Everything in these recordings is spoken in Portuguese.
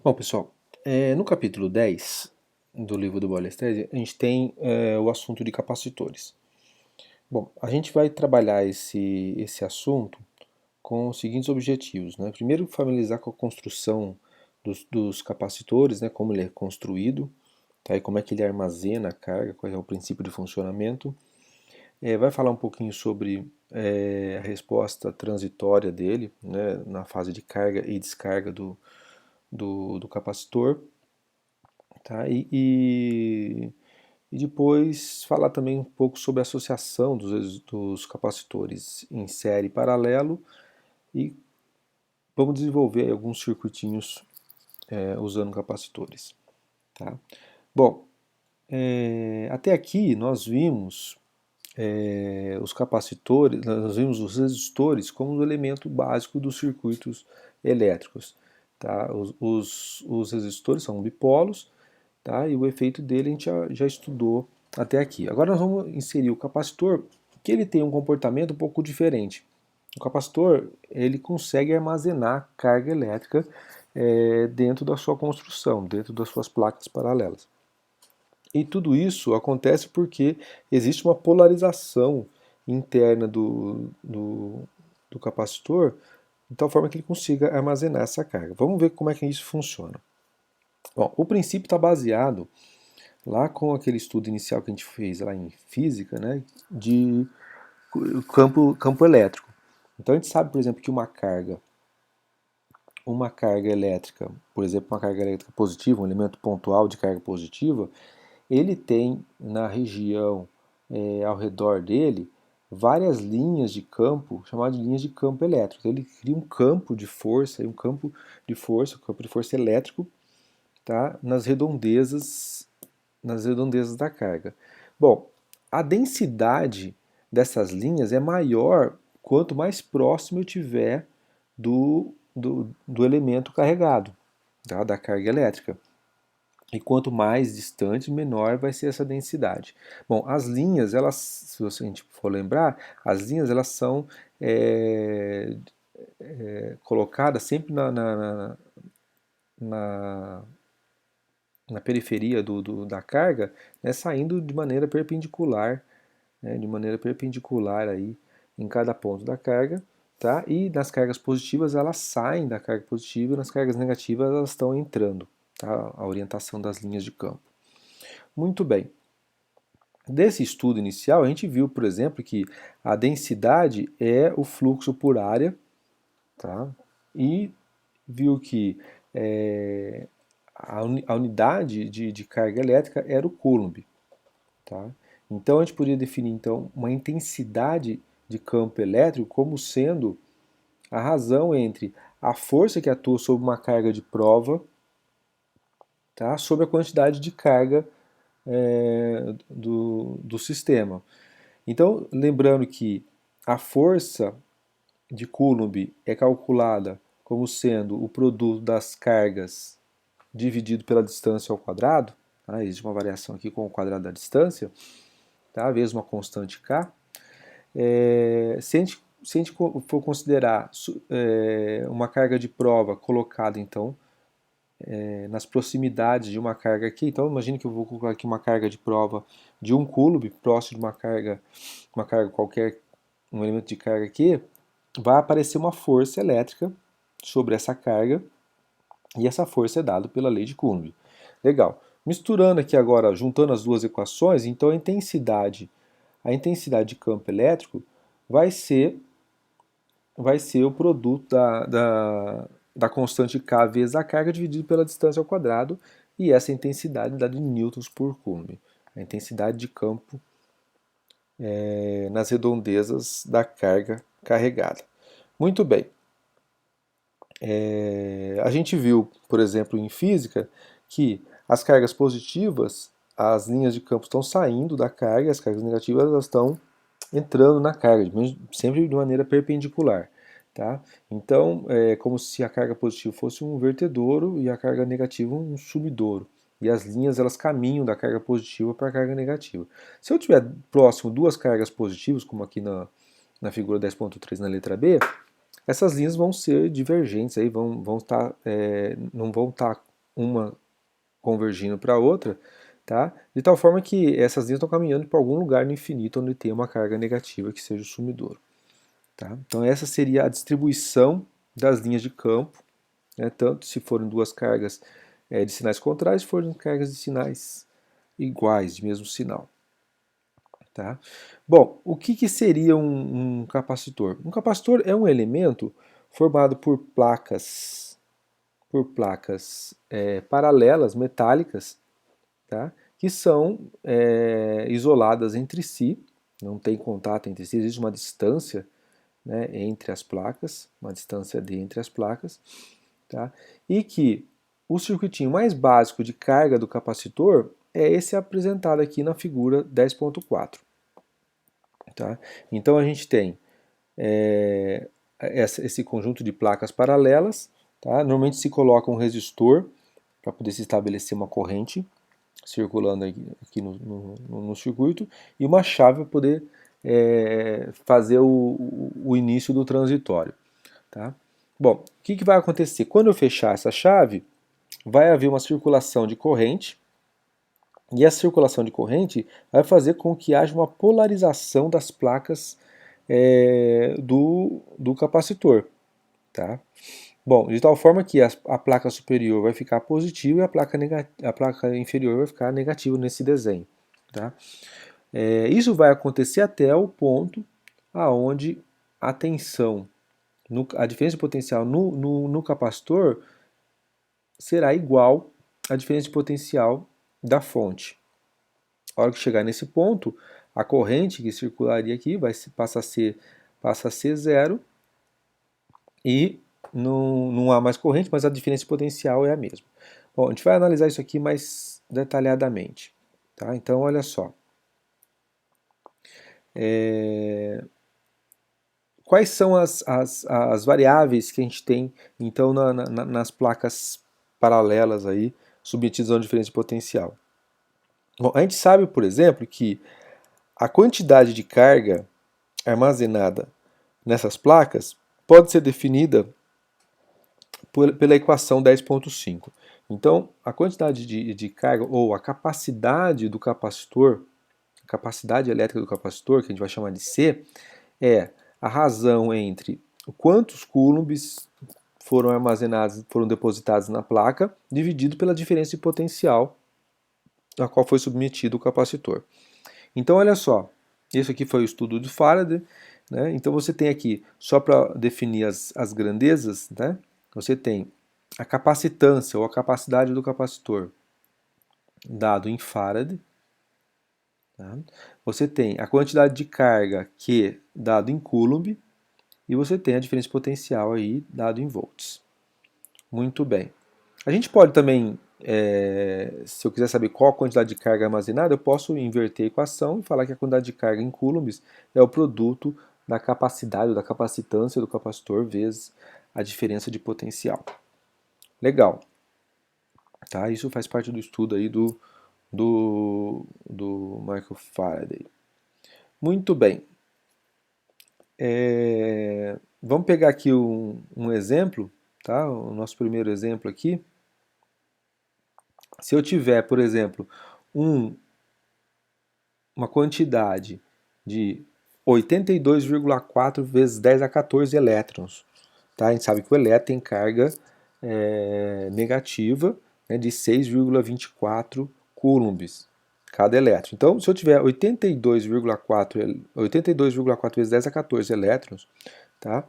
Bom, pessoal, no capítulo 10 do livro do Boylestad, a gente tem o assunto de capacitores. Bom, a gente vai trabalhar esse assunto com os seguintes objetivos, né? Primeiro, familiarizar com a construção dos capacitores, né? Como ele é construído, tá? E como é que ele armazena a carga, qual é o princípio de funcionamento. Vai falar um pouquinho sobre a resposta transitória dele, né? Na fase de carga e descarga do capacitor. Tá? E depois falar também um pouco sobre a associação dos capacitores em série e paralelo e vamos desenvolver alguns circuitinhos usando capacitores. Tá? Bom, até aqui nós vimos os capacitores, nós vimos os resistores como um elemento básico dos circuitos elétricos. Tá? Os resistores são bipolos, tá? E o efeito dele a gente já estudou até aqui. Agora nós vamos inserir o capacitor, que ele tem um comportamento um pouco diferente. O capacitor ele consegue armazenar carga elétrica dentro da sua construção, dentro das suas placas paralelas. E tudo isso acontece porque existe uma polarização interna do capacitor, de tal forma que ele consiga armazenar essa carga. Vamos ver como é que isso funciona. Bom, o princípio está baseado lá com aquele estudo inicial que a gente fez lá em física, né, de campo elétrico. Então a gente sabe, por exemplo, que uma carga elétrica, por exemplo, uma carga elétrica positiva, um elemento pontual de carga positiva, ele tem na região ao redor dele várias linhas de campo, chamadas de linhas de campo elétrico. Ele cria um campo de força, um campo de força elétrico, tá, nas redondezas da carga. Bom, a densidade dessas linhas é maior quanto mais próximo eu tiver do elemento carregado, tá, da carga elétrica. E quanto mais distante, menor vai ser essa densidade. Bom, as linhas, elas, se a gente for lembrar, as linhas elas são colocadas sempre na, na periferia da carga, né, saindo de maneira perpendicular aí em cada ponto da carga, tá? E nas cargas positivas elas saem da carga positiva e nas cargas negativas elas estão entrando, tá? A orientação das linhas de campo. Muito bem. Desse estudo inicial, a gente viu, por exemplo, que a densidade é o fluxo por área, tá? E viu que a unidade de carga elétrica era o Coulomb. Tá? Então a gente poderia definir então uma intensidade de campo elétrico como sendo a razão entre a força que atua sobre uma carga de prova, tá, sobre a quantidade de carga do sistema. Então, lembrando que a força de Coulomb é calculada como sendo o produto das cargas dividido pela distância ao quadrado, tá? Existe uma variação aqui com o quadrado da distância, tá? Vezes uma constante K. Se a gente for considerar uma carga de prova colocada então nas proximidades de uma carga aqui, então imagine que eu vou colocar aqui uma carga de prova de 1 coulomb próximo de uma carga qualquer, um elemento de carga aqui, vai aparecer uma força elétrica sobre essa carga e essa força é dada pela lei de Coulomb. Legal. Misturando aqui agora, juntando as duas equações, então a intensidade de campo elétrico vai ser, vai ser o produto da constante K vezes a carga dividido pela distância ao quadrado, e essa intensidade dada em newtons por coulomb. A intensidade de campo nas redondezas da carga carregada. Muito bem. A gente viu, por exemplo, em física, que as cargas positivas, as linhas de campo estão saindo da carga, as cargas negativas elas estão entrando na carga, sempre de maneira perpendicular. Tá? Então, é como se a carga positiva fosse um vertedouro e a carga negativa um sumidouro. E as linhas elas caminham da carga positiva para a carga negativa. Se eu tiver próximo duas cargas positivas, como aqui na figura 10.3 na letra B, essas linhas vão ser divergentes, aí não vão estar uma convergindo para a outra, tá? De tal forma que essas linhas estão caminhando para algum lugar no infinito onde tem uma carga negativa que seja o sumidouro. Tá? Então essa seria a distribuição das linhas de campo, né? Tanto se forem duas cargas de sinais contrários, se forem cargas de sinais iguais, de mesmo sinal. Tá? Bom, o que seria um capacitor? Um capacitor é um elemento formado por placas paralelas, metálicas, tá? Que são isoladas entre si, não tem contato entre si, existe uma distância, né, entre as placas, uma distância D entre as placas, tá? E que o circuitinho mais básico de carga do capacitor é esse apresentado aqui na figura 10.4. Tá? Então a gente tem esse conjunto de placas paralelas, tá? Normalmente se coloca um resistor para poder se estabelecer uma corrente circulando aqui no circuito e uma chave para poder fazer o início do transitório. Tá? Bom, o que vai acontecer? Quando eu fechar essa chave, vai haver uma circulação de corrente, e a circulação de corrente vai fazer com que haja uma polarização das placas do capacitor. Tá? Bom, de tal forma que a placa superior vai ficar positiva e a placa inferior vai ficar negativa nesse desenho. Tá? Isso vai acontecer até o ponto aonde a tensão, a diferença de potencial no capacitor será igual à diferença de potencial da fonte. A hora que chegar nesse ponto, a corrente que circularia aqui passa a ser zero e não há mais corrente, mas a diferença de potencial é a mesma. Bom, a gente vai analisar isso aqui mais detalhadamente. Tá? Então, olha só. Quais são as variáveis que a gente tem então nas placas paralelas aí, submetidas a uma diferença de potencial? Bom, a gente sabe, por exemplo, que a quantidade de carga armazenada nessas placas pode ser definida pela equação 10.5. Então, a quantidade de carga ou a capacidade do capacitor, a capacidade elétrica do capacitor, que a gente vai chamar de C, é a razão entre quantos coulombs foram armazenados, foram depositados na placa, dividido pela diferença de potencial a qual foi submetido o capacitor. Então, olha só, esse aqui foi o estudo de Faraday, né? Então você tem aqui, só para definir as grandezas, né? Você tem a capacitância ou a capacidade do capacitor dado em Faraday. Tá? Você tem a quantidade de carga Q dado em Coulomb e você tem a diferença potencial aí dado em volts. Muito bem. A gente pode também, se eu quiser saber qual a quantidade de carga armazenada, eu posso inverter a equação e falar que a quantidade de carga em coulombs é o produto da capacidade ou da capacitância do capacitor vezes a diferença de potencial. Legal. Tá? Isso faz parte do estudo aí do Michael Faraday. Muito bem. Vamos pegar aqui um exemplo, tá? O nosso primeiro exemplo aqui. Se eu tiver, por exemplo, uma quantidade de 82,4 vezes 10 a 14 elétrons, tá? A gente sabe que o elétron tem carga negativa, né, de 6,24 coulombs cada elétron. Então, se eu tiver 82,4 vezes 10 a 14 elétrons, tá?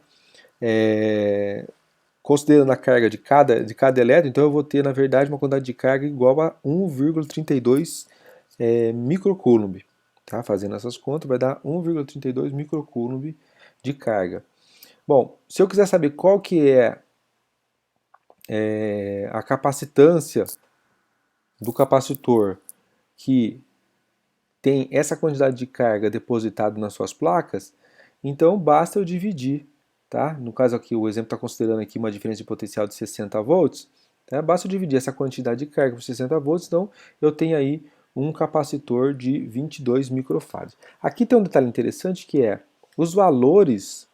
Considerando a carga de cada elétron, então eu vou ter, na verdade, uma quantidade de carga igual a 1,32 microcoulomb. Tá? Fazendo essas contas, vai dar 1,32 microcoulomb de carga. Bom, se eu quiser saber qual que é a capacitância do capacitor que tem essa quantidade de carga depositada nas suas placas, então basta eu dividir. Tá? No caso aqui, o exemplo está considerando aqui uma diferença de potencial de 60 volts, tá? Basta eu dividir essa quantidade de carga por 60 volts, então eu tenho aí um capacitor de 22 microfarads. Aqui tem um detalhe interessante que é os valores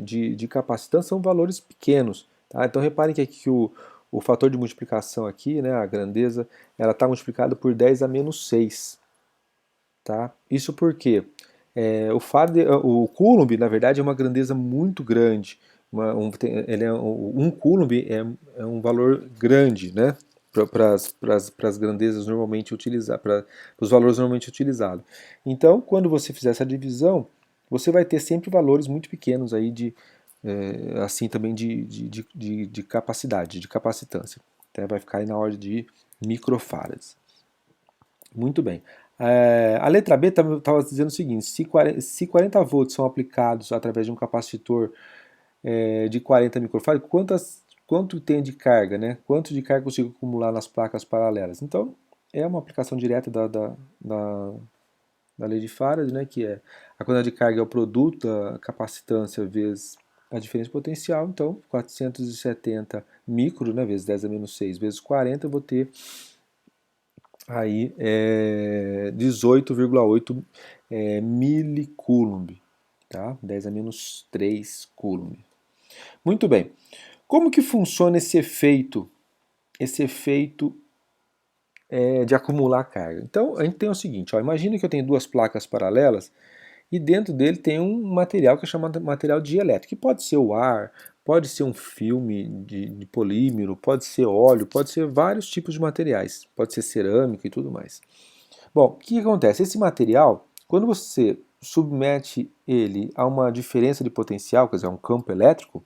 de capacitância são valores pequenos. Tá? Então reparem que aqui que o fator de multiplicação aqui, né, a grandeza, ela está multiplicada por 10 a menos 6. Tá? Isso porque o Coulomb, na verdade, é uma grandeza muito grande. Um Coulomb é um valor grande, né? Para as grandezas normalmente utilizadas, para os valores normalmente utilizados. Então, quando você fizer essa divisão, você vai ter sempre valores muito pequenos aí assim também de capacidade, de capacitância. Então, vai ficar aí na ordem de microfarads. Muito bem. A letra B estava dizendo o seguinte: se 40 volts são aplicados através de um capacitor de 40 microfarads, quanto tem de carga, né? Quanto de carga eu consigo acumular nas placas paralelas? Então, é uma aplicação direta da lei de Faraday, né? Que é a quantidade de carga é o produto da capacitância vezes a diferença potencial. Então, 470 micro, né? Vezes 10 a menos 6 vezes 40, eu vou ter aí 18,8 milicoulomb, tá? 10 a menos 3 coulomb. Muito bem. Como que funciona esse efeito? De acumular carga. Então, a gente tem o seguinte, ó, imagina que eu tenho duas placas paralelas e dentro dele tem um material que é chamado material dielétrico, que pode ser o ar, pode ser um filme de polímero, pode ser óleo, pode ser vários tipos de materiais, pode ser cerâmica e tudo mais. Bom, o que acontece? Esse material, quando você submete ele a uma diferença de potencial, quer dizer, a um campo elétrico,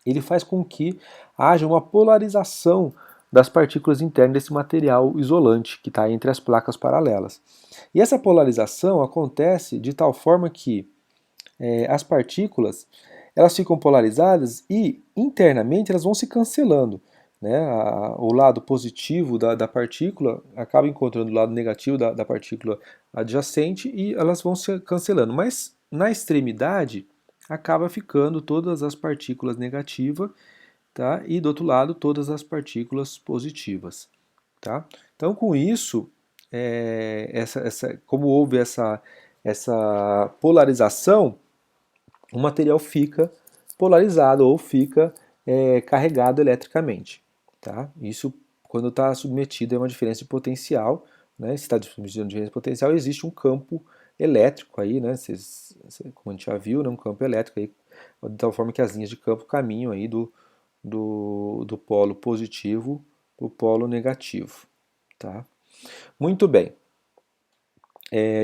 ele faz com que haja uma polarização das partículas internas desse material isolante que está entre as placas paralelas. E essa polarização acontece de tal forma que as partículas elas ficam polarizadas e internamente elas vão se cancelando. Né? O lado positivo da partícula acaba encontrando o lado negativo da partícula adjacente e elas vão se cancelando. Mas na extremidade acaba ficando todas as partículas negativas, tá? E do outro lado todas as partículas positivas. Tá? Então com isso, como houve essa polarização, o material fica polarizado ou fica carregado eletricamente. Tá? Isso quando está submetido a uma diferença de potencial, né? Se está submetido a uma diferença de potencial, existe um campo elétrico aí, né? Como a gente já viu, né? Um campo elétrico aí, de tal forma que as linhas de campo caminham aí do polo positivo para o polo negativo. Tá? Muito bem.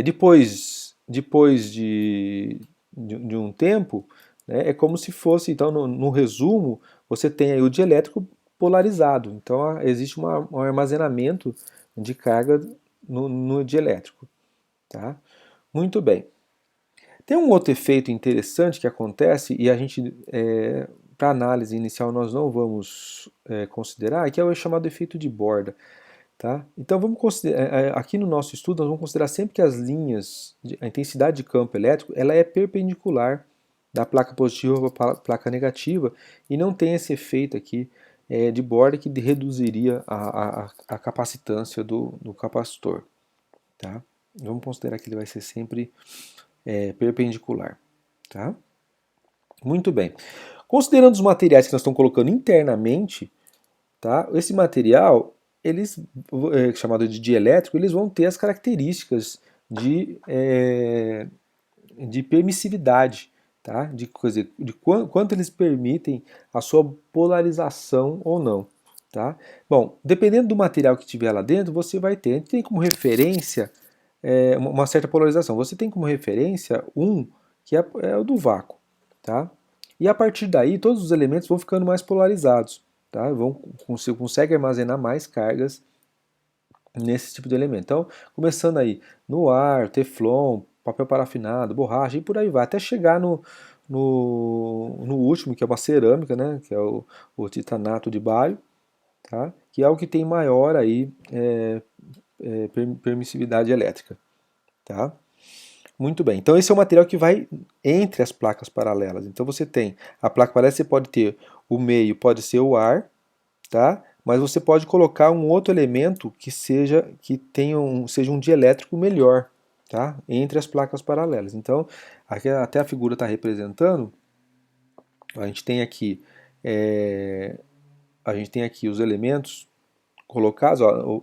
Depois de um tempo, né, é como se fosse, então, no resumo, você tem aí o dielétrico polarizado. Então, existe um armazenamento de carga no dielétrico. Tá? Muito bem. Tem um outro efeito interessante que acontece, e a gente, para análise inicial, nós não vamos considerar, que é o chamado efeito de borda. Tá? Então vamos considerar, aqui no nosso estudo nós vamos considerar sempre que as linhas, a intensidade de campo elétrico, ela é perpendicular da placa positiva para a placa negativa e não tem esse efeito aqui de borda que reduziria a capacitância do capacitor. Tá? Vamos considerar que ele vai ser sempre perpendicular. Tá? Muito bem. Considerando os materiais que nós estamos colocando internamente, tá? Esse material, chamado de dielétrico, eles vão ter as características de permissividade, tá? De quanto eles permitem a sua polarização ou não. Tá? Bom, dependendo do material que tiver lá dentro, você vai ter. A gente tem como referência uma certa polarização. Você tem como referência que é o do vácuo. Tá? E a partir daí, todos os elementos vão ficando mais polarizados. Tá? Consegue armazenar mais cargas nesse tipo de elemento. Então, começando aí no ar, teflon, papel parafinado, borracha e por aí vai, até chegar no último, que é uma cerâmica, né? Que é o titanato de bario, tá? Que é o que tem maior aí, permissividade elétrica. Tá? Muito bem, então esse é o material que vai entre as placas paralelas. Então você tem a placa paralela, você pode ter o meio, pode ser o ar, tá? Mas você pode colocar um outro elemento que seja um dielétrico melhor, tá? Entre as placas paralelas. Então, aqui até a figura está representando, a gente tem aqui, os elementos colocados, ó,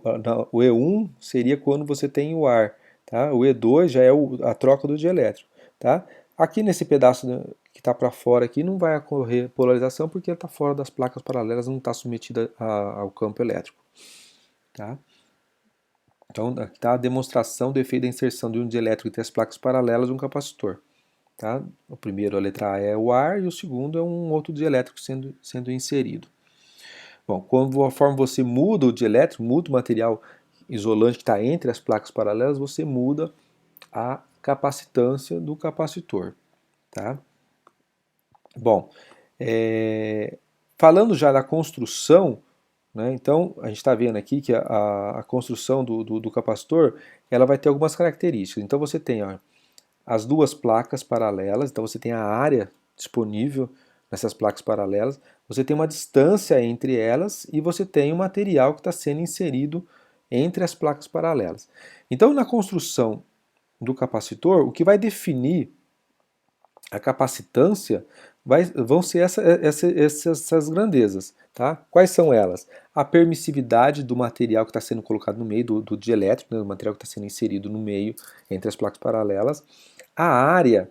o E1 seria quando você tem o ar, tá? O E2 já é a troca do dielétrico, tá? Aqui nesse pedaço que está para fora aqui não vai ocorrer polarização porque ele está fora das placas paralelas, não está submetida ao campo elétrico, tá? Então aqui está a demonstração do efeito da inserção de um dielétrico entre as placas paralelas de um capacitor, tá? O primeiro, a letra A, é o ar e o segundo é um outro dielétrico sendo inserido. Bom, conforme você muda o dielétrico, muda o material isolante que está entre as placas paralelas, você muda a capacitância do capacitor, tá? Bom, falando já da construção, né, então a gente está vendo aqui que a construção do capacitor, ela vai ter algumas características. Então você tem, ó, as duas placas paralelas, então você tem a área disponível nessas placas paralelas, você tem uma distância entre elas e você tem o material que está sendo inserido entre as placas paralelas. Então, na construção do capacitor, o que vai definir a capacitância vão ser essas grandezas. Tá? Quais são elas? A permissividade do material que está sendo colocado no meio, do dielétrico, né, do material que está sendo inserido no meio entre as placas paralelas, a área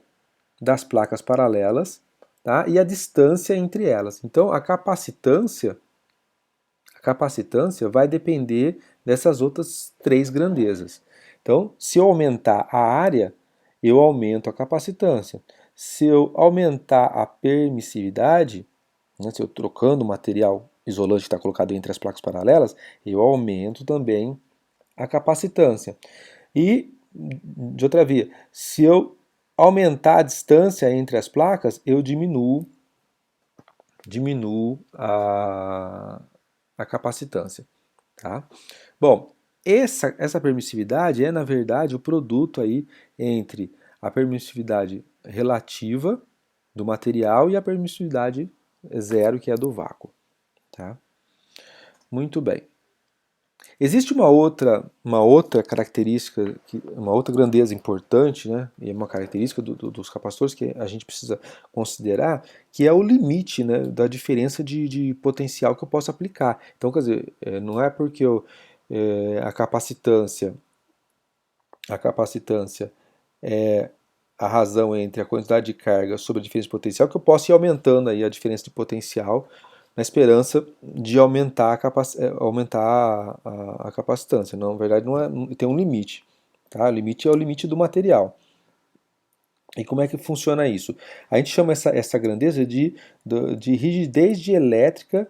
das placas paralelas, tá? E a distância entre elas. Então, a capacitância vai depender dessas outras três grandezas. Então, se eu aumentar a área, eu aumento a capacitância. Se eu aumentar a permissividade, né, se eu trocando o material isolante que está colocado entre as placas paralelas, eu aumento também a capacitância. E, de outra via, se eu aumentar a distância entre as placas, eu diminuo a capacitância. Tá? Bom, essa permissividade é, na verdade, o produto aí entre a permissividade relativa do material e a permissividade zero, que é do vácuo. Tá? Muito bem. Existe uma outra característica, uma outra grandeza importante, né, e é uma característica dos capacitores que a gente precisa considerar, que é o limite, né, da diferença de potencial que eu posso aplicar. Então, quer dizer, não é porque a capacitância é a razão entre a quantidade de carga sobre a diferença de potencial que eu posso ir aumentando aí a diferença de potencial na esperança de aumentar a capacitância. Não, na verdade, tem um limite. Tá? O limite é o limite do material. E como é que funciona isso? A gente chama essa grandeza de rigidez dielétrica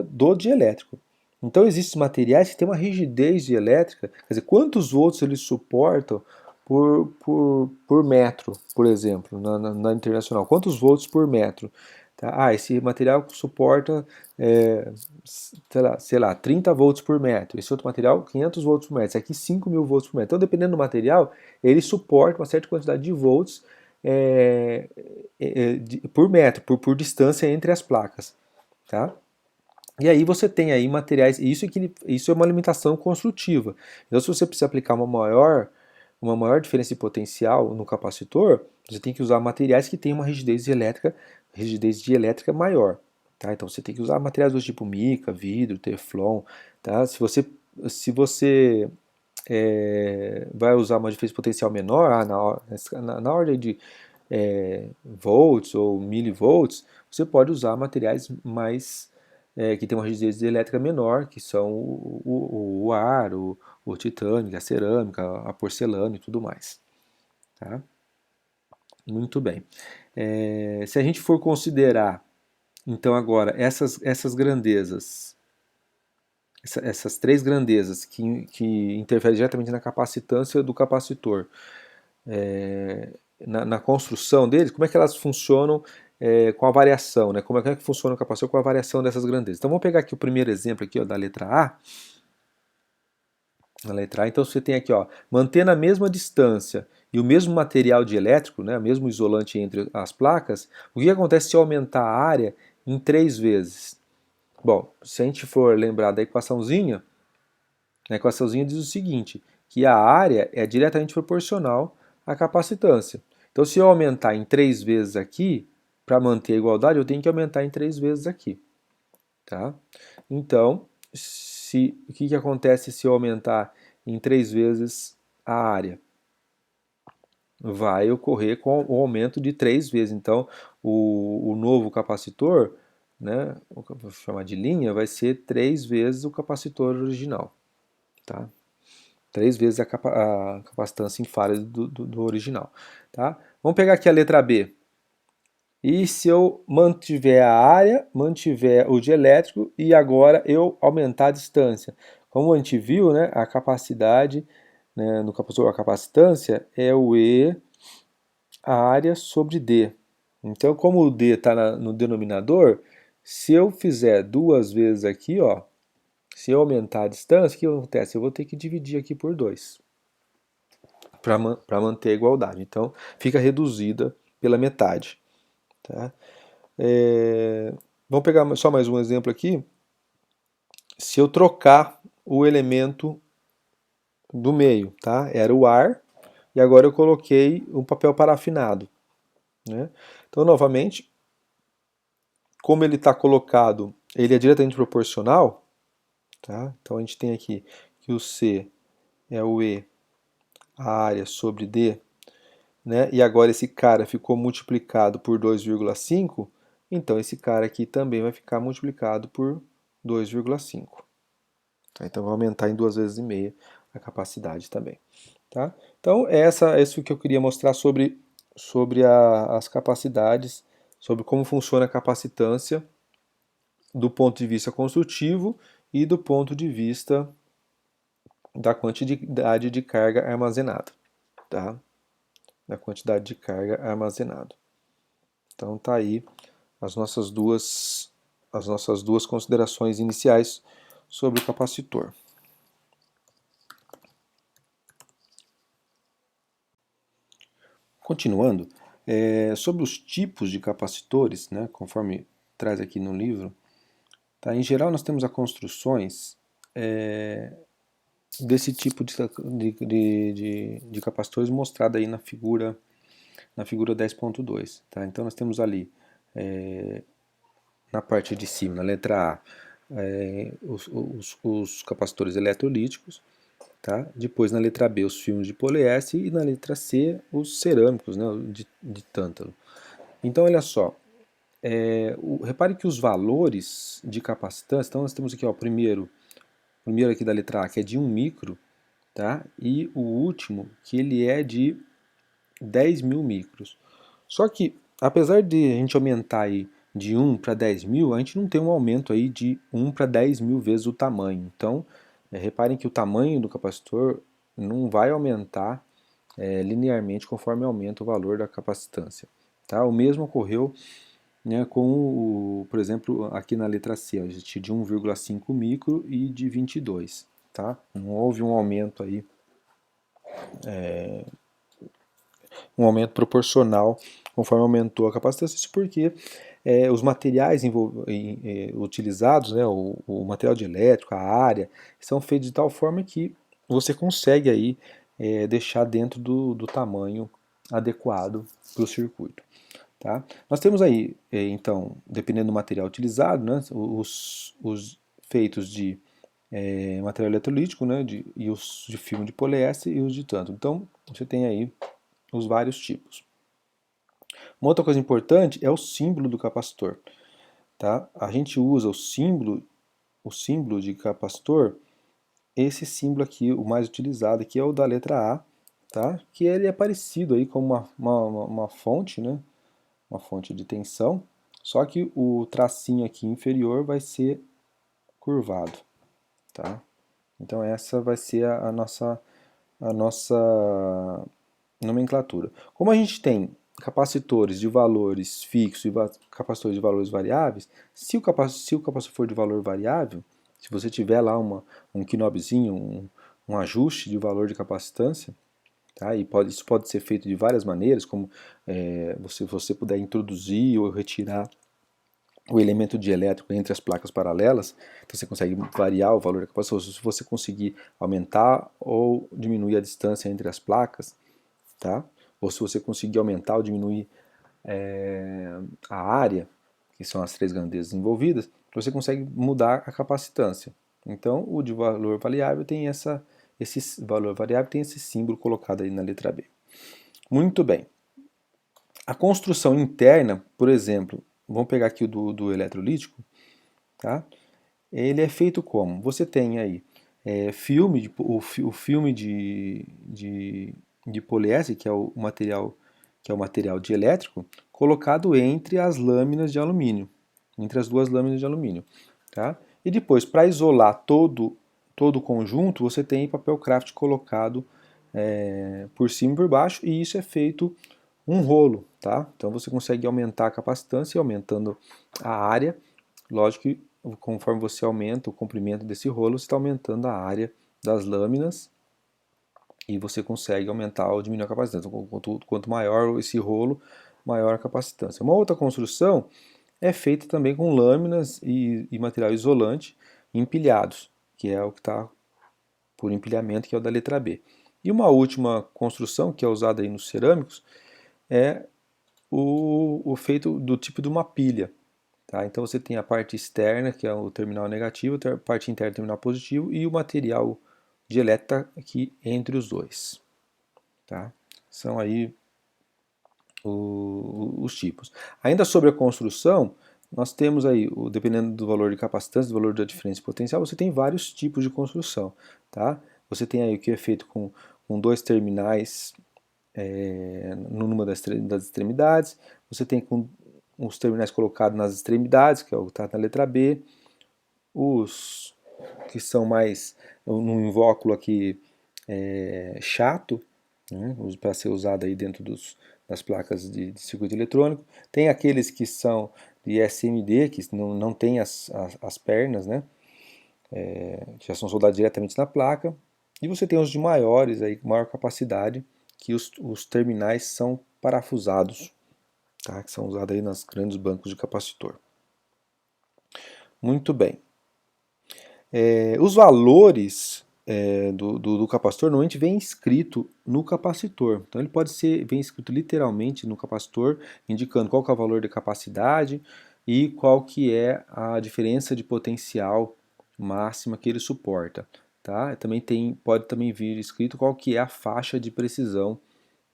do dielétrico. Então existem materiais que têm uma rigidez dielétrica, quer dizer, quantos volts eles suportam por metro, por exemplo, na internacional. Quantos volts por metro? Tá? Esse material suporta, sei lá, 30 volts por metro. Esse outro material, 500 volts por metro. Esse aqui, 5.000 volts por metro. Então, dependendo do material, ele suporta uma certa quantidade de volts por metro, por distância entre as placas. Tá? E aí você tem aí materiais, isso é uma limitação construtiva. Então, se você precisa aplicar uma maior diferença de potencial no capacitor, você tem que usar materiais que tenham uma rigidez dielétrica maior. Tá? Então você tem que usar materiais do tipo mica, vidro, teflon. Tá? Se você vai usar uma diferença de potencial menor, na ordem de volts ou milivolts, você pode usar materiais mais que tem uma rigidez elétrica menor, que são o ar, o titânio, a cerâmica, a porcelana e tudo mais. Tá? Muito bem. Se a gente for considerar, então, agora, essas grandezas, essas três grandezas que interferem diretamente na capacitância do capacitor, na construção deles, como é que elas funcionam com a variação, né? Como é que funciona o capacitor com a variação dessas grandezas. Então vamos pegar aqui o primeiro exemplo aqui, ó, da letra A. Na letra A, então você tem aqui, ó, mantendo a mesma distância e o mesmo material dielétrico, né, o mesmo isolante entre as placas, o que acontece se eu aumentar a área em 3 vezes? Bom, se a gente for lembrar da equaçãozinha, a equaçãozinha diz o seguinte, que a área é diretamente proporcional à capacitância. Então, se eu aumentar em 3 vezes aqui, para manter a igualdade, eu tenho que aumentar em 3 vezes aqui. Tá? Então, o que acontece se eu aumentar em 3 vezes a área? Vai ocorrer com o aumento de 3 vezes. Então, o novo capacitor, né, vou chamar de linha, vai ser 3 vezes o capacitor original. Tá? 3 vezes a capacitância em falha do original. Tá? Vamos pegar aqui a letra B. E se eu mantiver a área, mantiver o dielétrico e agora eu aumentar a distância? Como a gente viu, né, a capacidade, né, no capacitor, a capacitância é o E, a área sobre D. Então, como o D está no denominador, se eu fizer 2 vezes aqui, ó, se eu aumentar a distância, o que acontece? Eu vou ter que dividir aqui por 2 para manter a igualdade. Então, fica reduzida pela metade. Tá? Vamos pegar só mais um exemplo aqui. Se eu trocar o elemento do meio, tá? Era o ar, e agora eu coloquei um papel parafinado. Né? Então, novamente, como ele está colocado, ele é diretamente proporcional. Tá? Então, a gente tem aqui que o C é o E, a área sobre D, né? E agora esse cara ficou multiplicado por 2,5, então esse cara aqui também vai ficar multiplicado por 2,5. Tá? Então vai aumentar em 2 vezes e meia a capacidade também. Tá? Então é isso que eu queria mostrar sobre as capacidades, sobre como funciona a capacitância do ponto de vista construtivo e do ponto de vista da quantidade de carga armazenada. Tá? Da quantidade de carga armazenada. Então tá aí as nossas duas considerações iniciais sobre o capacitor. Continuando, sobre os tipos de capacitores, né, conforme traz aqui no livro, tá, em geral nós temos as construções desse tipo de capacitores mostrada aí na figura 10.2. Tá? Então nós temos ali na parte de cima, na letra A, os capacitores eletrolíticos, tá? Depois na letra B os filmes de poliéster e na letra C os cerâmicos, né, de tântalo. Então olha só, repare que os valores de capacitância, então nós temos aqui ó, o primeiro aqui da letra A que é de 1 micro, tá? E o último que ele é de 10.000 micros. Só que apesar de a gente aumentar aí de 1 para 10.000, a gente não tem um aumento aí de 1 para 10.000 vezes o tamanho. Então, reparem que o tamanho do capacitor não vai aumentar linearmente conforme aumenta o valor da capacitância. Tá? O mesmo ocorreu, né, com, por exemplo, aqui na letra C, a gente de 1,5 micro e de 22. Tá? Não houve um aumento aí, um aumento proporcional conforme aumentou a capacitância, isso porque os materiais utilizados, né, o material de elétrico, a área, são feitos de tal forma que você consegue aí deixar dentro do tamanho adequado para o circuito. Tá? Nós temos aí, então, dependendo do material utilizado, né, os feitos de material eletrolítico, né, e os de filme de poliéster e os de tântalo. Então, você tem aí os vários tipos. Uma outra coisa importante é o símbolo do capacitor. Tá? A gente usa o símbolo de capacitor, esse símbolo aqui, o mais utilizado aqui é o da letra A, tá? Que ele é parecido aí com uma fonte, né? Uma fonte de tensão, só que o tracinho aqui inferior vai ser curvado. Tá? Então essa vai ser a nossa nomenclatura. Como a gente tem capacitores de valores fixos e capacitores de valores variáveis, se o capacitor for de valor variável, se você tiver lá um knobzinho, um ajuste de valor de capacitância, tá? E isso pode ser feito de várias maneiras, como você puder introduzir ou retirar o elemento dielétrico entre as placas paralelas, então você consegue variar o valor da capacidade. Se você conseguir aumentar ou diminuir a distância entre as placas, tá? Ou se você conseguir aumentar ou diminuir a área, que são as três grandezas envolvidas, você consegue mudar a capacitância. Então, o de valor variável tem esse valor variável tem esse símbolo colocado aí na letra B. Muito bem. A construção interna, por exemplo, vamos pegar aqui o do eletrolítico, tá? Ele é feito como? Você tem aí o filme de poliéster, que é o material dielétrico, colocado entre as lâminas de alumínio, entre as duas lâminas de alumínio, tá? E depois, para isolar todo o conjunto, você tem papel craft colocado por cima e por baixo, e isso é feito um rolo, tá? Então você consegue aumentar a capacitância, aumentando a área. Lógico que conforme você aumenta o comprimento desse rolo, você está aumentando a área das lâminas e você consegue aumentar ou diminuir a capacitância. Quanto maior esse rolo, maior a capacitância. Uma outra construção é feita também com lâminas e material isolante empilhados, que é o que está por empilhamento, que é o da letra B. E uma última construção, que é usada aí nos cerâmicos, é o feito do tipo de uma pilha. Tá? Então você tem a parte externa, que é o terminal negativo, a parte interna, o terminal positivo, e o material de elétrica aqui entre os dois. Tá? São aí os tipos. Ainda sobre a construção, nós temos aí, dependendo do valor de capacitância, do valor da diferença potencial, você tem vários tipos de construção. Tá? Você tem aí o que é feito com dois terminais numa das extremidades, você tem com os terminais colocados nas extremidades, que é o que está na letra B, os que são mais num invólucro aqui chato, né, para ser usado aí dentro das placas de circuito eletrônico. Tem aqueles que são de SMD, que não tem as pernas, né, que já são soldados diretamente na placa. E você tem os de maiores, aí, maior capacidade, que os terminais são parafusados, tá, que são usados aí nas grandes bancos de capacitor. Muito bem. Os valores do capacitor normalmente vem escrito no capacitor. Então ele vem escrito literalmente no capacitor, indicando qual que é o valor de capacidade e qual que é a diferença de potencial máxima que ele suporta. Tá? Pode também vir escrito qual que é a faixa de precisão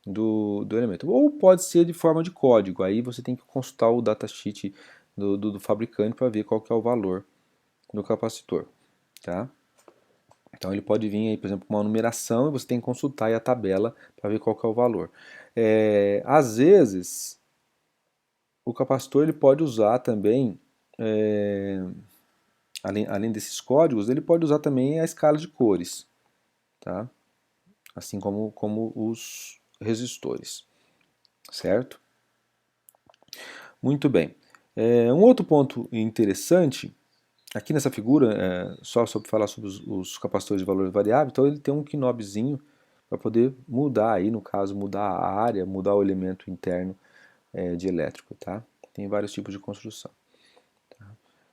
do elemento. Ou pode ser de forma de código, aí você tem que consultar o datasheet do fabricante para ver qual que é o valor do capacitor. Tá? Então ele pode vir aí, por exemplo, com uma numeração e você tem que consultar aí a tabela para ver qual que é o valor. Às vezes, o capacitor ele pode usar também, além desses códigos, ele pode usar também a escala de cores, tá? Assim como os resistores, certo? Muito bem. Um outro ponto interessante, aqui nessa figura, só sobre falar sobre os capacitores de valor variável, então ele tem um knobzinho para poder mudar aí, no caso, mudar a área, mudar o elemento interno de elétrico, tá? Tem vários tipos de construção. Tá?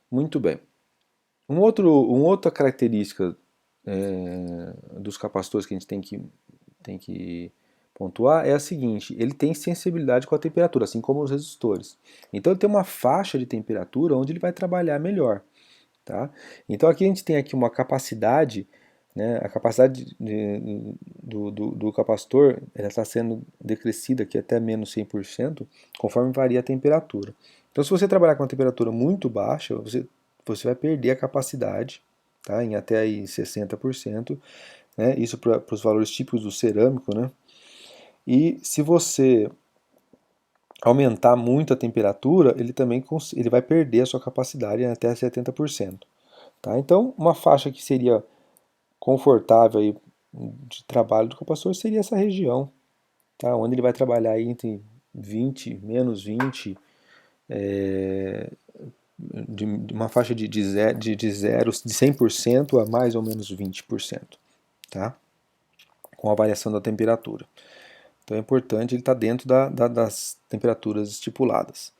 Muito bem. Uma outra característica dos capacitores que a gente tem que pontuar é a seguinte: ele tem sensibilidade com a temperatura, assim como os resistores. Então ele tem uma faixa de temperatura onde ele vai trabalhar melhor. Tá? Então aqui a gente tem aqui uma capacidade, né, a capacidade do capacitor está sendo decrescida aqui até menos 100%, conforme varia a temperatura. Então se você trabalhar com uma temperatura muito baixa, você vai perder a capacidade, tá, em até aí 60%, né, isso para os valores típicos do cerâmico, né? E se você aumentar muito a temperatura, ele vai perder a sua capacidade em até 70%. Tá? Então, uma faixa que seria confortável aí de trabalho do capacitor seria essa região, tá? Onde ele vai trabalhar aí entre 20, menos 20, de uma faixa de 100% a mais ou menos 20%, tá? Com a variação da temperatura. Então é importante ele estar dentro das temperaturas estipuladas.